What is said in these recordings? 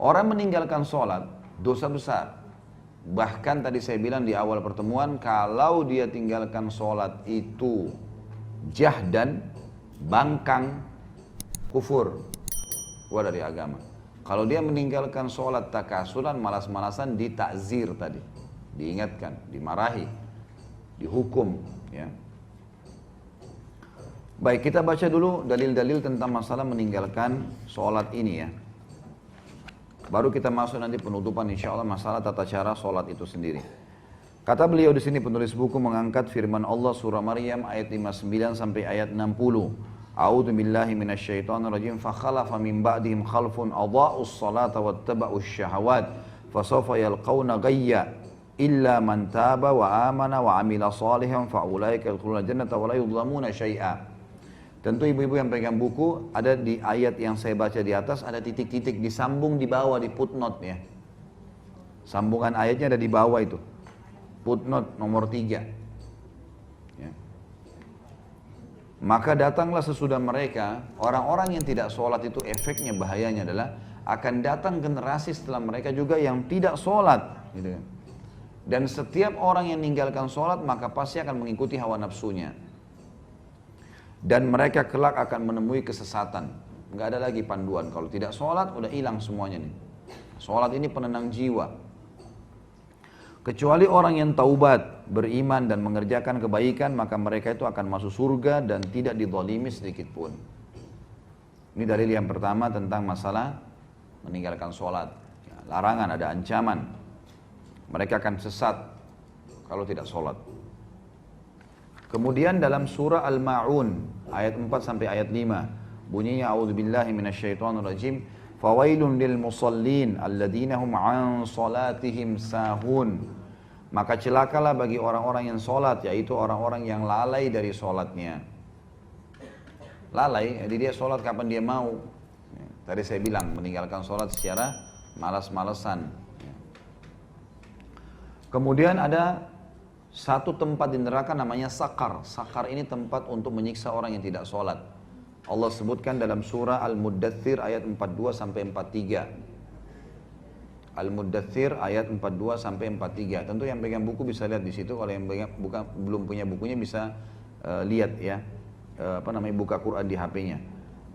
Orang meninggalkan sholat, dosa besar. Bahkan tadi saya bilang di awal pertemuan, kalau dia tinggalkan sholat itu jahdan, bangkang, kufur, keluar dari agama. Kalau dia meninggalkan sholat takasulan, malas-malasan, ditakzir tadi, diingatkan, dimarahi, dihukum. Ya. Baik, kita baca dulu dalil-dalil tentang masalah meninggalkan sholat ini ya. Baru kita masuk nanti penutupan insya Allah masalah tata cara sholat itu sendiri. Kata beliau di sini penulis buku mengangkat firman Allah surah Maryam ayat 59 sampai ayat 60. A'udzu billahi minasyaitonir rajim fa khalafa min ba'dihim khalfun adha'us salata wattaba'us syahawat fasawfa yalqauna ghayya illa man taba wa amana wa amila salihan fa ulaika yadkhuluna jannata wa la yudlamuna syai'a. Tentu ibu-ibu yang pegang buku, ada di ayat yang saya baca di atas, ada titik-titik disambung di bawah di footnote ya. Sambungan ayatnya ada di bawah itu. Footnote nomor 3. Ya. Maka datanglah sesudah mereka, orang-orang yang tidak sholat itu efeknya bahayanya adalah akan datang generasi setelah mereka juga yang tidak sholat. Gitu kan. Dan setiap orang yang meninggalkan sholat maka pasti akan mengikuti hawa nafsunya. Dan mereka kelak akan menemui kesesatan. Nggak ada lagi panduan. Kalau tidak sholat, udah hilang semuanya nih. Sholat ini penenang jiwa. Kecuali orang yang taubat, beriman dan mengerjakan kebaikan, maka mereka itu akan masuk surga dan tidak dizalimi sedikit pun. Ini dalil yang pertama tentang masalah meninggalkan sholat. Ya, larangan, ada ancaman. Mereka akan sesat kalau tidak sholat. Kemudian dalam surah Al-Ma'un ayat 4 sampai ayat 5 bunyinya a'udzubillahi minasyaitonirrajim fawailun lil musallin alladzina hum an salatihim sahun. Maka celakalah bagi orang-orang yang salat, yaitu orang-orang yang lalai dari salatnya. Lalai, jadi dia salat kapan dia mau. Tadi saya bilang meninggalkan salat secara malas-malesan. Kemudian ada satu tempat di neraka namanya Sakar. Sakar ini tempat untuk menyiksa orang yang tidak sholat. Allah sebutkan dalam surah Al-Muddathir ayat 42 sampai 43. Al-Muddathir ayat 42 sampai 43. Tentu yang pegang buku bisa lihat di situ. Kalau yang belum punya bukunya bisa lihat ya. Buka Quran di HP-nya.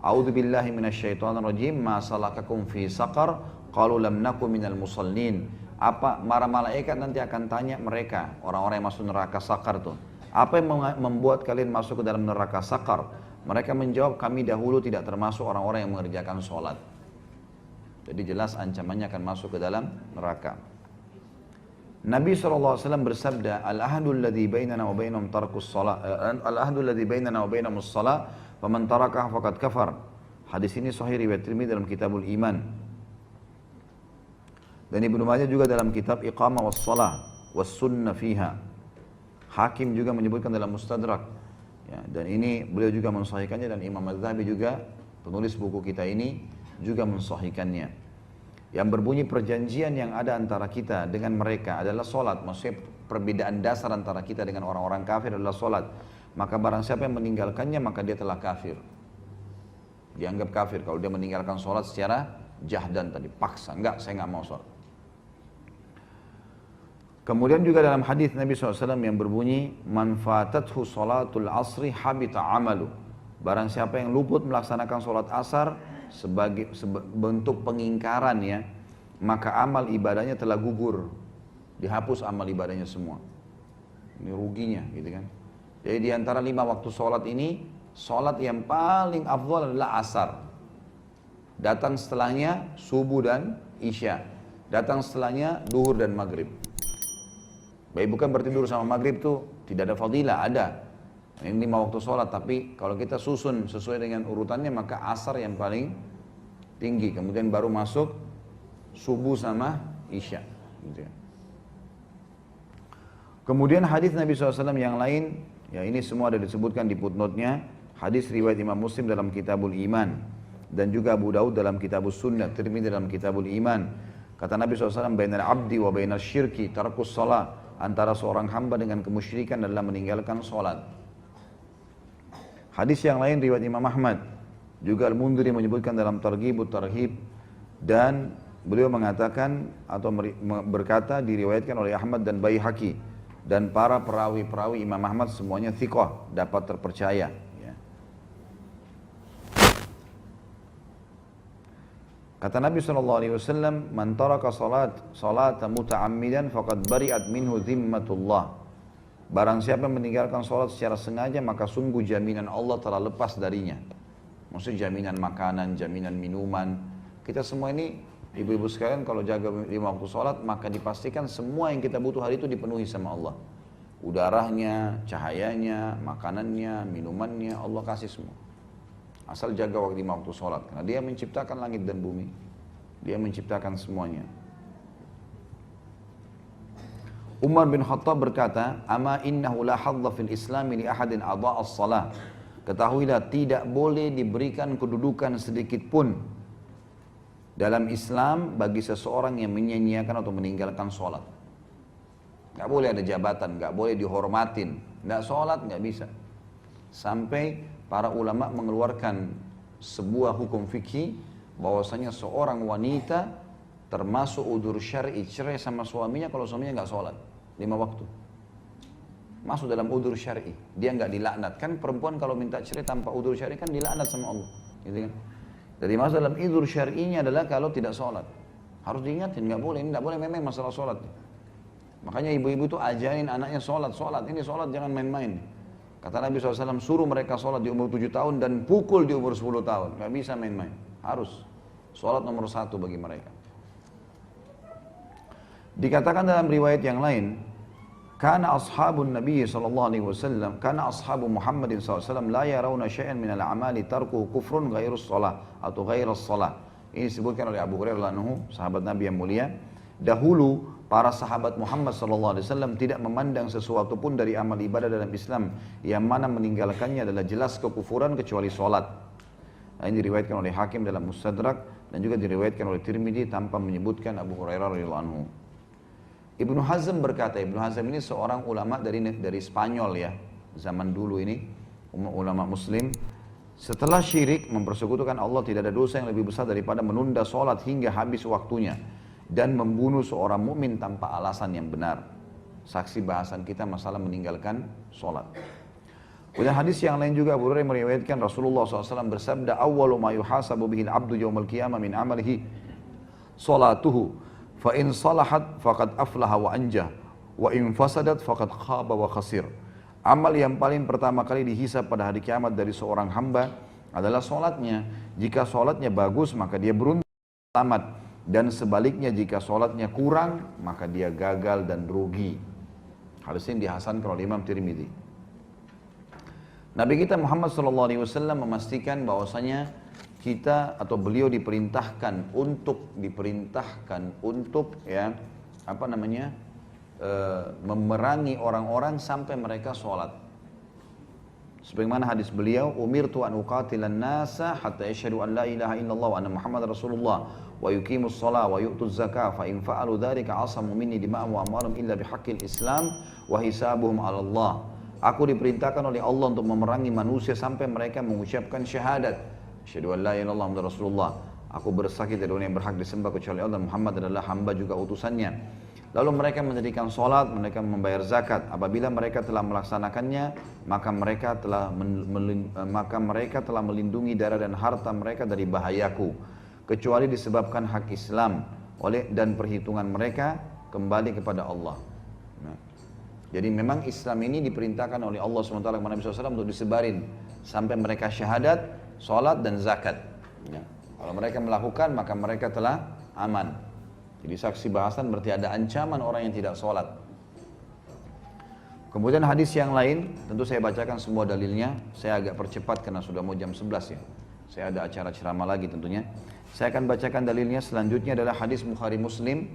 A'udzu billahi minasyaitonir rajim. Ma salakakum fi saqar? Qalu lam naku minal musallin. Apa para malaikat nanti akan tanya mereka, orang-orang yang masuk neraka Sakar tuh, apa yang membuat kalian masuk ke dalam neraka Sakar? Mereka menjawab, kami dahulu tidak termasuk orang-orang yang mengerjakan sholat. Jadi jelas ancamannya akan masuk ke dalam neraka. Nabi SAW bersabda, al-ahdu alladhi bainana wa bainahum tarkus salat, al-ahdu alladhi bainana wa bainahumus salat, faman tarakah faqad kafar. Hadis ini sahih riwayat Tirmidzi dalam Kitabul Iman. Dan Ibnu Majah juga dalam kitab Iqamah was Salah was Sunnah fiha. Hakim juga menyebutkan dalam Mustadrak. Ya, dan ini beliau juga mensahihkannya dan Imam Az-Zahabi juga penulis buku kita ini juga mensahihkannya. Yang berbunyi perjanjian yang ada antara kita dengan mereka adalah solat. Maksudnya perbedaan dasar antara kita dengan orang-orang kafir adalah solat. Maka barang siapa yang meninggalkannya maka dia telah kafir. Dianggap kafir kalau dia meninggalkan solat secara jahdan tadi, paksa. Enggak, saya enggak mau solat. Kemudian juga dalam hadis Nabi SAW yang berbunyi, man fatathu salatul asri habita amalu. Barang siapa yang luput melaksanakan sholat asar sebagai bentuk pengingkaran ya, maka amal ibadahnya telah gugur. Dihapus amal ibadahnya semua. Ini ruginya gitu kan. Jadi di antara 5 waktu sholat ini, sholat yang paling afdal adalah asar. Datang setelahnya subuh dan isya. Datang setelahnya duhur dan maghrib. Baik, bukan bertidur sama maghrib tuh tidak ada fadilah, ada. Ini 5 waktu sholat, tapi kalau kita susun sesuai dengan urutannya maka asar yang paling tinggi. Kemudian baru masuk subuh sama isya. Gitu ya. Kemudian hadis Nabi SAW yang lain, ya ini semua ada disebutkan di footnote-nya. Hadis riwayat Imam Muslim dalam Kitabul Iman. Dan juga Abu Daud dalam Kitabus Sunnah, Tirmidzi dalam Kitabul Iman. Kata Nabi SAW, bainal abdi wa bainal syirki tarkus salat. Antara seorang hamba dengan kemusyrikan adalah meninggalkan sholat. Hadis yang lain riwayat Imam Ahmad, juga Al-Mundhiri menyebutkan dalam Targhibut Tarhib dan Beliau mengatakan atau berkata diriwayatkan oleh Ahmad dan Baihaqi dan para perawi-perawi Imam Ahmad semuanya thiqah, dapat terpercaya. Ya. Kata Nabi SAW, "Man taraka salat muta'ammidan faqad bari'at minhu dhimmatullah." Barang siapa meninggalkan salat secara sengaja, maka sungguh jaminan Allah telah lepas darinya. Maksudnya jaminan makanan, jaminan minuman. Kita semua ini, ibu-ibu sekalian, kalau jaga 5 waktu salat, maka dipastikan semua yang kita butuh hari itu dipenuhi sama Allah. Udaranya, cahayanya, makanannya, minumannya, Allah kasih semua. Asal jaga waktu 5 waktu sholat. Karena dia menciptakan langit dan bumi. Dia menciptakan semuanya. Umar bin Khattab berkata, "Ama innahu la hadza fil islami li ahadin adha'a as-salah." Ketahuilah tidak boleh diberikan kedudukan sedikit pun dalam Islam bagi seseorang yang menyia-nyiakan atau meninggalkan sholat. Gak boleh ada jabatan, gak boleh dihormatin. Gak sholat, gak bisa. Sampai para ulama mengeluarkan sebuah hukum fikih bahwasanya seorang wanita termasuk udzur syar'i cerai sama suaminya kalau suaminya nggak sholat 5 waktu. Masuk dalam udzur syar'i, dia nggak dilaknat. Kan perempuan kalau minta cerai tanpa udzur syar'i kan dilaknat sama Allah, gitu kan? Jadi masuk dalam udzur syar'inya adalah kalau tidak sholat. Harus diingatin, nggak boleh, ini nggak boleh memang masalah sholat. Makanya ibu-ibu itu ajarin anaknya sholat, ini sholat jangan main-main. Kata Nabi SAW, suruh mereka sholat di umur 7 tahun dan pukul di umur 10 tahun. Gak bisa main-main. Harus. Sholat nomor 1 bagi mereka. Dikatakan dalam riwayat yang lain, Kana ashabun Nabi SAW, Kana ashabu Muhammadin SAW, La yarawna syai'an minal amali tarkuhu kufrun ghairus sholah, atau ghairus sholah. Ini disebutkan oleh Abu Hurairah anhu, sahabat Nabi yang mulia. Dahulu para sahabat Muhammad SAW tidak memandang sesuatu pun dari amal ibadah dalam Islam yang mana meninggalkannya adalah jelas kekufuran kecuali sholat. Nah, ini diriwayatkan oleh Hakim dalam Mustadrak dan juga diriwayatkan oleh Tirmidzi tanpa menyebutkan Abu Hurairah radhiyallahu anhu. Ibnu Hazm berkata, Ibnu Hazm ini seorang ulama dari Spanyol ya, zaman dulu ini, ulama Muslim. Setelah syirik mempersekutukan Allah, tidak ada dosa yang lebih besar daripada menunda sholat hingga habis waktunya dan membunuh seorang mukmin tanpa alasan yang benar. Saksi bahasan kita masalah meninggalkan sholat. Kemudian hadis yang lain juga Abu Hurairah meriwayatkan Rasulullah SAW bersabda, "Awwalu ma yuhasabu bihil abdu yawmal qiyamah min amalihi sholatuhu, fa in salahat faqad aflaha wa anjah, wa in fasadat faqad khaba wa khasir." Amal yang paling pertama kali dihisab pada hari kiamat dari seorang hamba adalah sholatnya. Jika sholatnya bagus maka dia beruntung selamat. Dan sebaliknya jika sholatnya kurang, maka dia gagal dan rugi. Hadis ini dihasankan oleh Imam Tirmidzi. Nabi kita Muhammad SAW memastikan bahwasanya kita atau beliau diperintahkan untuk ya memerangi orang-orang sampai mereka sholat. Sebagaimana hadis beliau, umirtu an uqatilan nasa hatta yashhadu an la ilaha illallah wa anna Muhammad Rasulullah wa yuqimus shalah wa yu'tuz zakah fa in fa'alu dzalika 'asamu minni dima'ahum wa amwalahum illa bihaqqil Islam wa hisabuhum 'ala Allah. Aku diperintahkan oleh Allah untuk memerangi manusia sampai mereka mengucapkan syahadat, asyhadu an la ilaha illallah Muhammad Rasulullah. Aku bersaksi tidak ada yang berhak disembah kecuali Allah, Muhammad adalah hamba juga utusannya. Lalu mereka mendirikan sholat, mereka membayar zakat. Apabila mereka telah melaksanakannya, maka mereka telah melindungi darah dan harta mereka dari bahayaku, kecuali disebabkan hak Islam dan perhitungan mereka kembali kepada Allah. Nah, jadi memang Islam ini diperintahkan oleh Allah SWT kepada Nabi SAW untuk disebarin sampai mereka syahadat, sholat dan zakat. Ya. Kalau mereka melakukan, maka mereka telah aman. Jadi saksi bahasan berarti ada ancaman orang yang tidak sholat. Kemudian hadis yang lain, tentu saya bacakan semua dalilnya. Saya agak percepat karena sudah mau jam 11 ya. Saya ada acara ceramah lagi tentunya. Saya akan bacakan dalilnya. Selanjutnya adalah hadis Bukhari Muslim.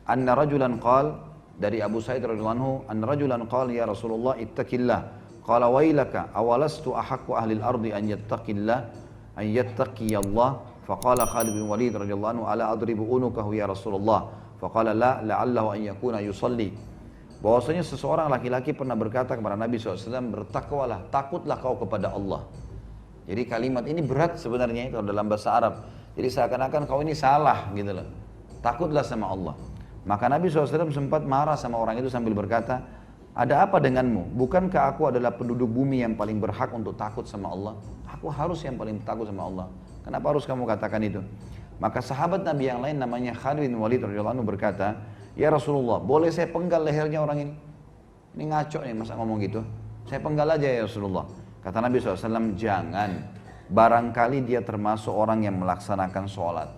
Anna rajulan qal, dari Abu Sa'id radhiyallahu anhu, anna rajulan qal ya Rasulullah ittaqillah. Qala wailaka awalastu ahaqqu ahli al-ardi an yattaqiyallah. Faqala Khalid bin Walid radhiyallahu anhu, ala adribu unukahu ya Rasulullah. Faqala la la'allahu an yakuna yusalli. Bahwasanya seseorang laki-laki pernah berkata kepada Nabi SAW, bertakwalah, takutlah kau kepada Allah. Jadi kalimat ini berat sebenarnya kalau dalam bahasa Arab. Jadi seakan-akan kau ini salah gitu loh. takutlah sama Allah. Maka Nabi SAW sempat marah sama orang itu sambil berkata, ada apa denganmu? Bukankah aku adalah penduduk bumi yang paling berhak untuk takut sama Allah? Aku harus yang paling takut sama Allah. Kenapa harus kamu katakan itu? Maka sahabat Nabi yang lain namanya Khalid bin Walid radhiyallahu anhu berkata, ya Rasulullah, boleh saya penggal lehernya orang ini? Ini ngaco nih masa ngomong gitu. Saya penggal aja ya Rasulullah. Kata Nabi SAW, jangan. Barangkali dia termasuk orang yang melaksanakan sholat.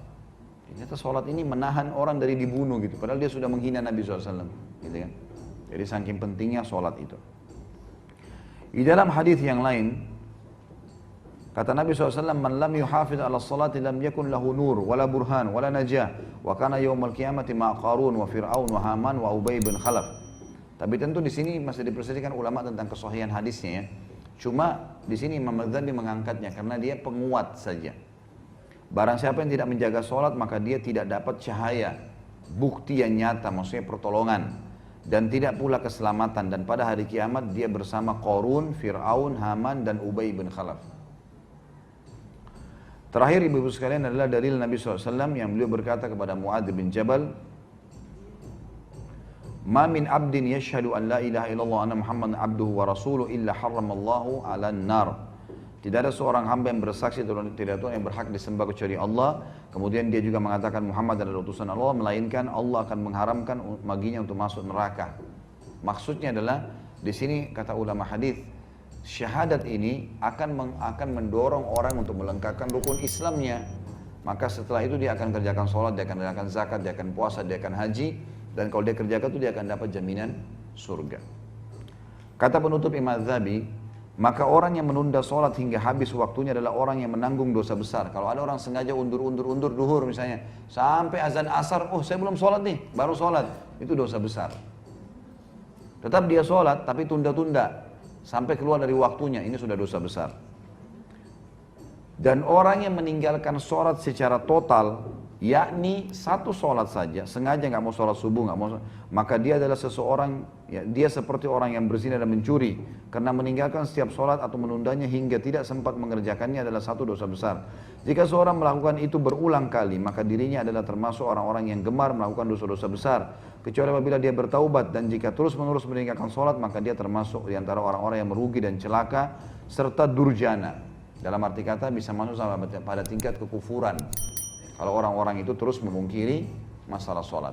Ternyata sholat ini menahan orang dari dibunuh gitu. Padahal dia sudah menghina Nabi SAW. Gitu kan? Jadi saking pentingnya sholat itu. Di dalam hadis yang lain, kata Nabi SAW, man lam yuhafidh ala salati lam yakun lahu nur, wala burhan, wala najah. Wa kana yawmal qiyamati ma Qarun, wa Fir'aun, wa Haman, wa Ubay bin Khalaf. Tapi tentu di sini masih diperselisihkan ulama tentang kesahihan hadisnya ya. Cuma di sini Imam Ghazali mengangkatnya karena dia penguat saja. Barang siapa yang tidak menjaga sholat maka dia tidak dapat cahaya, bukti yang nyata, maksudnya pertolongan, dan tidak pula keselamatan. Dan pada hari kiamat dia bersama Qarun, Fir'aun, Haman, dan Ubay bin Khalaf. Terakhir ibu-ibu sekalian adalah dalil Nabi SAW yang beliau berkata kepada Mu'adz bin Jabal, ma min abdin yashhadu an la ilaha illallah anna Muhammadan abduhu wa rasuluhu illa harramallahu 'alan nar. Tidak ada seorang hamba yang bersaksi tidak ada yang berhak disembah kecuali Allah. Kemudian dia juga mengatakan Muhammad adalah utusan Allah, melainkan Allah akan mengharamkan baginya untuk masuk neraka. Maksudnya adalah di sini kata ulama hadis, syahadat ini akan mendorong orang untuk melengkapkan rukun Islamnya. Maka setelah itu dia akan kerjakan sholat, dia akan kerjakan zakat, dia akan puasa, dia akan haji. Dan kalau dia kerjakan itu dia akan dapat jaminan surga. Kata penutup Imam Adzabi, maka orang yang menunda sholat hingga habis waktunya adalah orang yang menanggung dosa besar. Kalau ada orang sengaja undur duhur misalnya, sampai azan asar, oh saya belum sholat nih, baru sholat, itu dosa besar. Tetap dia sholat, tapi tunda-tunda, sampai keluar dari waktunya, ini sudah dosa besar. Dan orang yang meninggalkan sholat secara total, yakni satu sholat saja, sengaja nggak mau sholat subuh, nggak mau, maka dia adalah seseorang, ya, dia seperti orang yang berzina dan mencuri, karena meninggalkan setiap sholat atau menundanya hingga tidak sempat mengerjakannya adalah satu dosa besar. Jika seorang melakukan itu berulang kali, maka dirinya adalah termasuk orang-orang yang gemar melakukan dosa-dosa besar, kecuali apabila dia bertaubat. Dan jika terus-menerus meninggalkan sholat, maka dia termasuk di antara orang-orang yang merugi dan celaka serta durjana. Dalam arti kata bisa masuk pada tingkat kekufuran. Kalau orang-orang itu terus memungkiri masalah sholat.